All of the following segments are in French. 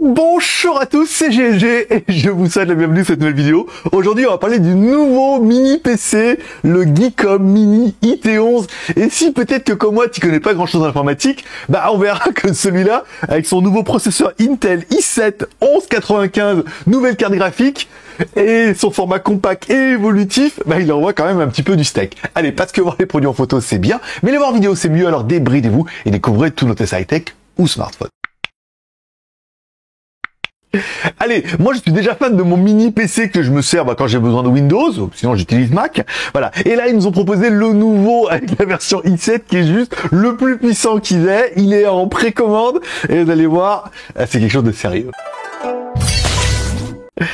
Bonjour à tous, c'est GLG et je vous souhaite la bienvenue dans cette nouvelle vidéo. Aujourd'hui, on va parler du nouveau mini PC, le Geekom Mini IT11. Et si peut-être que comme moi, tu connais pas grand chose en informatique, bah on verra que celui-là, avec son nouveau processeur Intel i7 1195, nouvelle carte graphique et son format compact et évolutif, bah il envoie quand même un petit peu du steak. Allez, parce que voir les produits en photo, c'est bien, mais les voir en vidéo, c'est mieux, alors débridez-vous et découvrez tous nos tests high-tech ou smartphone. Allez, moi je suis déjà fan de mon mini PC que je me sers quand j'ai besoin de Windows, sinon j'utilise Mac. Voilà. Et là ils nous ont proposé le nouveau avec la version i7 qui est juste le plus puissant qu'ils aient. Il est en précommande et vous allez voir, c'est quelque chose de sérieux.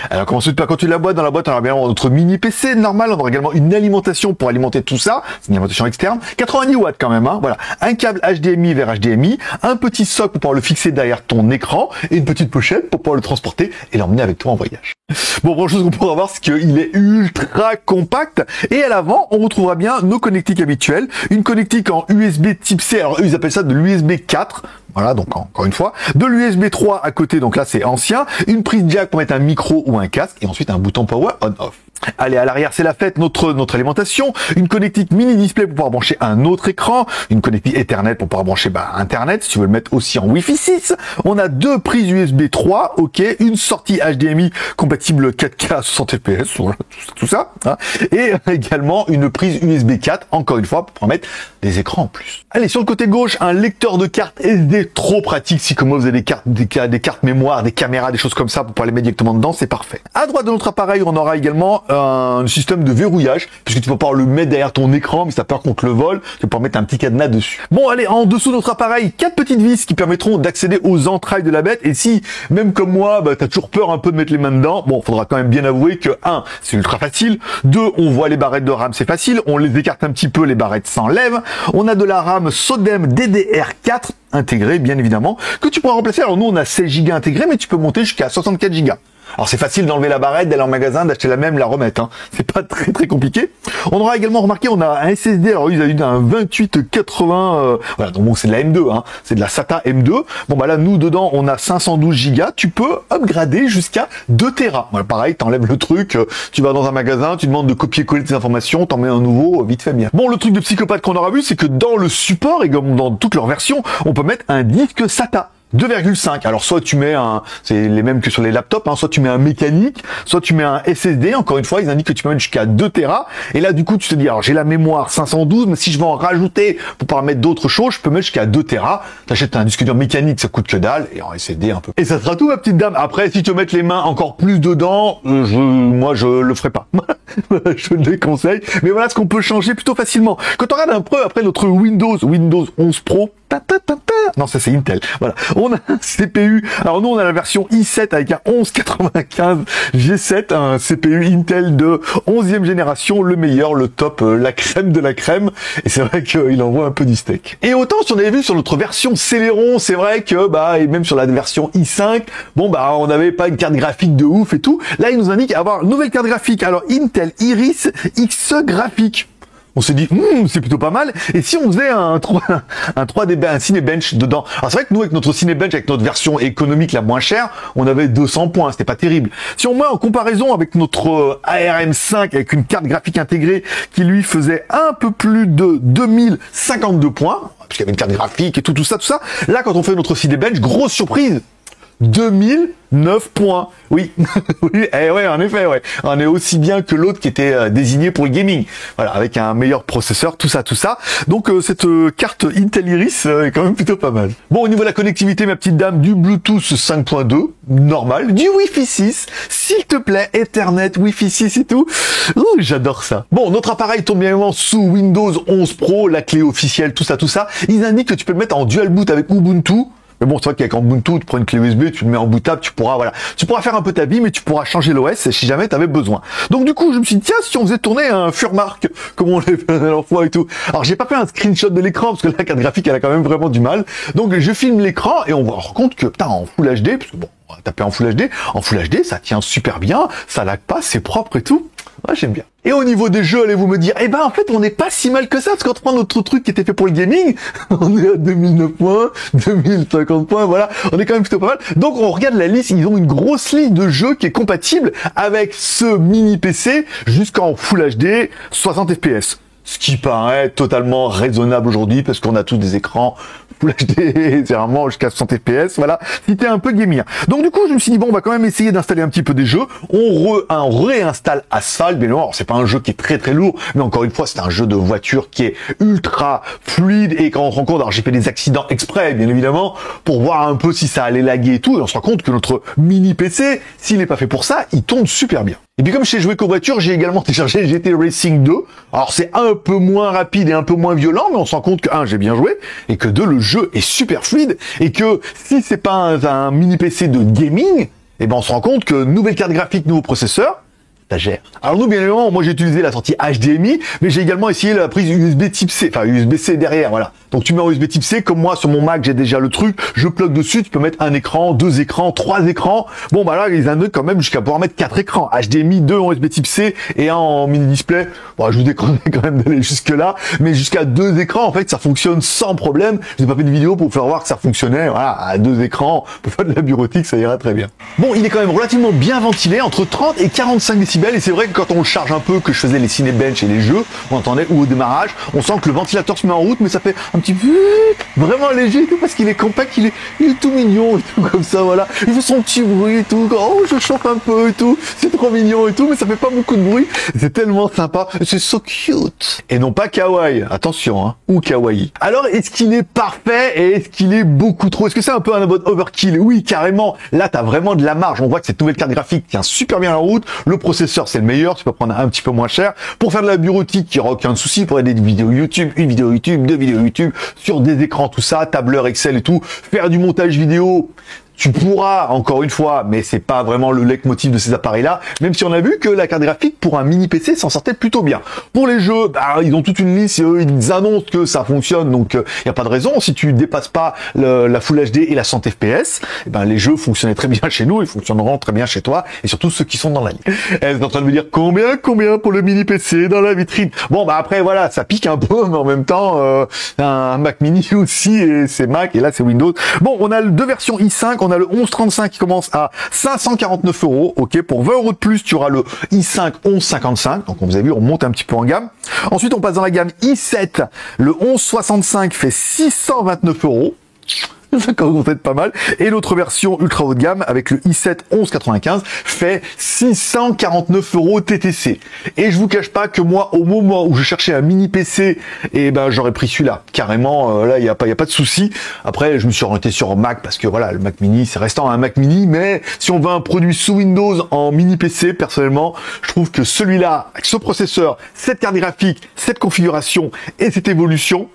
Alors comment ensuite par contre la boîte, dans la boîte on aura bien notre mini PC normal, on aura également une alimentation pour alimenter tout ça, c'est une alimentation externe, 90 watts quand même, hein, voilà, un câble HDMI vers HDMI, un petit socle pour pouvoir le fixer derrière ton écran et une petite pochette pour pouvoir le transporter et l'emmener avec toi en voyage. Bon, première chose qu'on pourra voir, c'est qu'il est ultra compact et à l'avant on retrouvera bien nos connectiques habituels, une connectique en USB type C, alors eux ils appellent ça de l'USB 4. Voilà, donc encore une fois, de l'USB 3 à côté, donc là c'est ancien, une prise jack pour mettre un micro ou un casque, et ensuite un bouton power on-off. Allez, à l'arrière, c'est la fête, notre alimentation, une connectique mini display pour pouvoir brancher un autre écran, une connectique Ethernet pour pouvoir brancher Internet, si tu veux le mettre aussi en Wi-Fi 6. On a deux prises USB 3, ok, une sortie HDMI compatible 4K à 60 fps, voilà, tout ça, hein, et également une prise USB 4, encore une fois, pour pouvoir mettre des écrans en plus. Allez, sur le côté gauche, un lecteur de cartes SD trop pratique, si comme moi vous avez des cartes mémoire, des caméras, des choses comme ça, pour pouvoir les mettre directement dedans, c'est parfait. À droite de notre appareil, on aura également un système de verrouillage, puisque tu peux pas le mettre derrière ton écran, mais si t'as peur qu'on te le vole, tu peux mettre un petit cadenas dessus. Bon, allez, en dessous de notre appareil, 4 petites vis qui permettront d'accéder aux entrailles de la bête, et si, même comme moi, t'as toujours peur un peu de mettre les mains dedans, bon, faudra quand même bien avouer que 1, c'est ultra facile, 2, on voit les barrettes de RAM, c'est facile, on les écarte un petit peu, les barrettes s'enlèvent, on a de la RAM SODEM DDR4 intégrée, bien évidemment, que tu pourras remplacer. Alors nous, on a 16 Go intégrés, mais tu peux monter jusqu'à 64 Go. Alors c'est facile d'enlever la barrette, d'aller en magasin, d'acheter la même, la remettre, hein. C'est pas très compliqué. On aura également remarqué, on a un SSD, alors ils ont eu un 2880, voilà, donc bon, c'est de la M2, hein, c'est de la SATA M2. Bon bah là, nous dedans, on a 512 Go, tu peux upgrader jusqu'à 2 Tera. Voilà, pareil, t'enlèves le truc, tu vas dans un magasin, tu demandes de copier-coller tes informations, t'en mets un nouveau, vite fait bien. Bon, le truc de psychopathe qu'on aura vu, c'est que dans le support, et comme dans toutes leurs versions, on peut mettre un disque SATA. 2,5. Alors soit tu mets c'est les mêmes que sur les laptops, hein, soit tu mets un mécanique, soit tu mets un SSD. Encore une fois, ils indiquent que tu peux mettre jusqu'à 2 Tera. Et là, du coup, tu te dis, alors j'ai la mémoire 512, mais si je veux en rajouter pour pouvoir mettre d'autres choses, je peux mettre jusqu'à 2 Tera. T'achètes un disque dur mécanique, ça coûte que dalle, et en SSD un peu. Et ça sera tout, ma petite dame. Après, si tu veux mettre les mains encore plus dedans, moi, je le ferai pas. Je le déconseille. Mais voilà ce qu'on peut changer plutôt facilement. Quand on regarde un peu après notre Windows 11 Pro, non, ça c'est Intel. Voilà. On a un CPU. Alors nous, on a la version i7 avec un 1195 G7, un CPU Intel de 11e génération, le meilleur, le top, la crème de la crème. Et c'est vrai qu'il envoie un peu du steak. Et autant, si on avait vu sur notre version Celeron, c'est vrai que, et même sur la version i5, on n'avait pas une carte graphique de ouf et tout. Là, il nous indique avoir une nouvelle carte graphique. Alors, Intel Iris X graphique. On s'est dit, c'est plutôt pas mal. Et si on faisait un Cinebench dedans? Alors c'est vrai que nous, avec notre Cinebench, avec notre version économique la moins chère, on avait 200 points, c'était pas terrible. Si on met en comparaison avec notre ARM5, avec une carte graphique intégrée qui lui faisait un peu plus de 2052 points, puisqu'il y avait une carte graphique et tout ça, là quand on fait notre Cinebench, grosse surprise, 2009 points. Oui, oui, ouais, en effet, ouais. On est aussi bien que l'autre qui était désigné pour le gaming. Voilà, avec un meilleur processeur, tout ça. Donc cette carte Intel Iris est quand même plutôt pas mal. Bon, au niveau de la connectivité, ma petite dame, du Bluetooth 5.2, normal, du Wi-Fi 6, s'il te plaît, Ethernet, Wi-Fi 6 et tout. Ouh, j'adore ça. Bon, notre appareil tourne bien évidemment sous Windows 11 Pro, la clé officielle, tout ça. Ils indiquent que tu peux le mettre en dual boot avec Ubuntu. Mais bon, c'est vrai qu'avec Ubuntu, tu prends une clé USB, tu le mets en bootable, tu pourras faire un peu ta vie, mais tu pourras changer l'OS si jamais tu avais besoin. Donc du coup, je me suis dit, tiens, si on faisait tourner un Furmark, comme on l'a fait la dernière fois et tout. Alors, j'ai pas fait un screenshot de l'écran, parce que la carte graphique, elle a quand même vraiment du mal. Donc, je filme l'écran, et on se rend compte que, putain, en Full HD, parce que bon, On va taper en Full HD. En Full HD, ça tient super bien, ça lag pas, c'est propre et tout. Ouais, j'aime bien. Et au niveau des jeux, allez-vous me dire, eh ben en fait on n'est pas si mal que ça, parce quand on prend notre truc qui était fait pour le gaming, on est à 2009 points, 2050 points, voilà, on est quand même plutôt pas mal. Donc on regarde la liste, ils ont une grosse liste de jeux qui est compatible avec ce mini PC jusqu'en Full HD 60 FPS. Ce qui paraît totalement raisonnable aujourd'hui, parce qu'on a tous des écrans Full HD, c'est vraiment jusqu'à 60 FPS, voilà, si t'es un peu gamer. Donc du coup, je me suis dit, bon, on va quand même essayer d'installer un petit peu des jeux. On réinstalle Asphalt, bien évidemment, c'est pas un jeu qui est très très lourd, mais encore une fois, c'est un jeu de voiture qui est ultra fluide, et quand on se rend compte, alors j'ai fait des accidents exprès, bien évidemment, pour voir un peu si ça allait laguer et tout, et on se rend compte que notre mini PC, s'il n'est pas fait pour ça, il tourne super bien. Et puis comme je sais jouer qu'aux voitures, j'ai également téléchargé GT Racing 2. Alors c'est un peu moins rapide et un peu moins violent, mais on se rend compte que, j'ai bien joué, et que 2, le jeu est super fluide, et que si c'est pas un mini PC de gaming, eh ben on se rend compte que nouvelle carte graphique, nouveau processeur, ça gère. Alors nous, bien évidemment, moi j'ai utilisé la sortie HDMI, mais j'ai également essayé la prise USB type C, enfin USB-C derrière, voilà. Donc tu mets en USB type C, comme moi sur mon Mac j'ai déjà le truc, je plug dessus, tu peux mettre un écran, 2 écrans, 3 écrans. Bon bah là ils indiquent quand même jusqu'à pouvoir mettre 4 écrans. HDMI, 2 en USB type C et un en mini display. Bon, je vous déconne quand même d'aller jusque là, mais jusqu'à 2 écrans en fait ça fonctionne sans problème. Je n'ai pas fait de vidéo pour vous faire voir que ça fonctionnait, voilà, à 2 écrans, pour faire de la bureautique ça ira très bien. Bon, il est quand même relativement bien ventilé, entre 30 et 45 décibels, et c'est vrai que quand on le charge un peu, que je faisais les ciné-bench et les jeux, on entendait, ou au démarrage, on sent que le ventilateur se met en route, mais ça fait un petit peu vraiment léger et tout, parce qu'il est compact, il est tout mignon et tout, comme ça, voilà. Il fait son petit bruit et tout, oh, je chauffe un peu et tout, c'est trop mignon et tout, mais ça fait pas beaucoup de bruit, c'est tellement sympa, c'est so cute. Et non pas kawaii, attention, ou kawaii. Alors, est-ce qu'il est parfait et est-ce qu'il est beaucoup trop? Est-ce que c'est un peu un mode overkill? Oui, carrément. Là, t'as vraiment de la marge. On voit que cette nouvelle carte graphique tient super bien la route. Le processeur, c'est le meilleur. Tu peux prendre un petit peu moins cher. Pour faire de la bureautique, il n'y aura aucun souci. Pour aider des vidéos YouTube, une vidéo YouTube, 2 vidéos YouTube, sur des écrans, tout ça, tableur Excel et tout. Faire du montage vidéo. Tu pourras, encore une fois, mais c'est pas vraiment le leitmotiv de ces appareils-là, même si on a vu que la carte graphique pour un mini PC s'en sortait plutôt bien. Pour les jeux, ils ont toute une liste, ils annoncent que ça fonctionne, donc il n'y a pas de raison. Si tu dépasses pas la Full HD et la 100 FPS, les jeux fonctionnaient très bien chez nous, ils fonctionneront très bien chez toi, et surtout ceux qui sont dans la ligne. Elle est en train de me dire combien pour le mini PC dans la vitrine. Bon, après, voilà, ça pique un peu, mais en même temps, un Mac mini aussi, et c'est Mac, et là c'est Windows. Bon, on a deux versions i5, on a le 1135 qui commence à 549 €. Ok, pour 20 € de plus, tu auras le i5 1155. Donc, vous avez vu, on monte un petit peu en gamme. Ensuite, on passe dans la gamme i7. Le 1165 fait 629 €. Ça commence à être pas mal. Et l'autre version ultra haut de gamme avec le i7 1195 fait 649 € TTC. Et je vous cache pas que moi, au moment où je cherchais un mini PC, j'aurais pris celui-là. Carrément, là, il y a pas de souci. Après, je me suis orienté sur Mac parce que voilà, le Mac mini, c'est restant un Mac mini. Mais si on veut un produit sous Windows en mini PC, personnellement, je trouve que celui-là, avec ce processeur, cette carte graphique, cette configuration et cette évolution,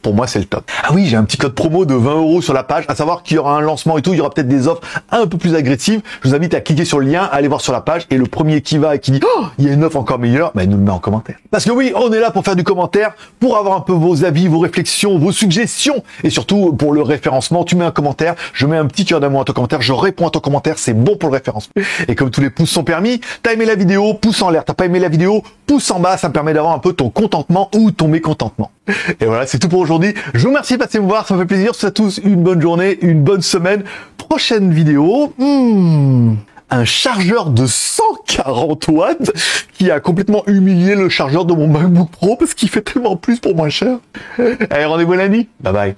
pour moi, c'est le top. Ah oui, j'ai un petit code promo de 20 € sur la page, à savoir qu'il y aura un lancement et tout, il y aura peut-être des offres un peu plus agressives. Je vous invite à cliquer sur le lien, à aller voir sur la page, et le premier qui va et qui dit « Oh, il y a une offre encore meilleure », il nous le met en commentaire. Parce que oui, on est là pour faire du commentaire, pour avoir un peu vos avis, vos réflexions, vos suggestions, et surtout pour le référencement, tu mets un commentaire, je mets un petit cœur d'amour à ton commentaire, je réponds à ton commentaire, c'est bon pour le référencement. Et comme tous les pouces sont permis, t'as aimé la vidéo, pouce en l'air, t'as pas aimé la vidéo, pouce en bas, ça me permet d'avoir un peu ton contentement ou ton mécontentement. Et voilà, c'est tout pour aujourd'hui. Je vous remercie de passer me voir, ça me fait plaisir. Je vous souhaite à tous une bonne journée, une bonne semaine. Prochaine vidéo, un chargeur de 140 watts qui a complètement humilié le chargeur de mon MacBook Pro parce qu'il fait tellement plus pour moins cher. Allez, rendez-vous lundi. Bye bye.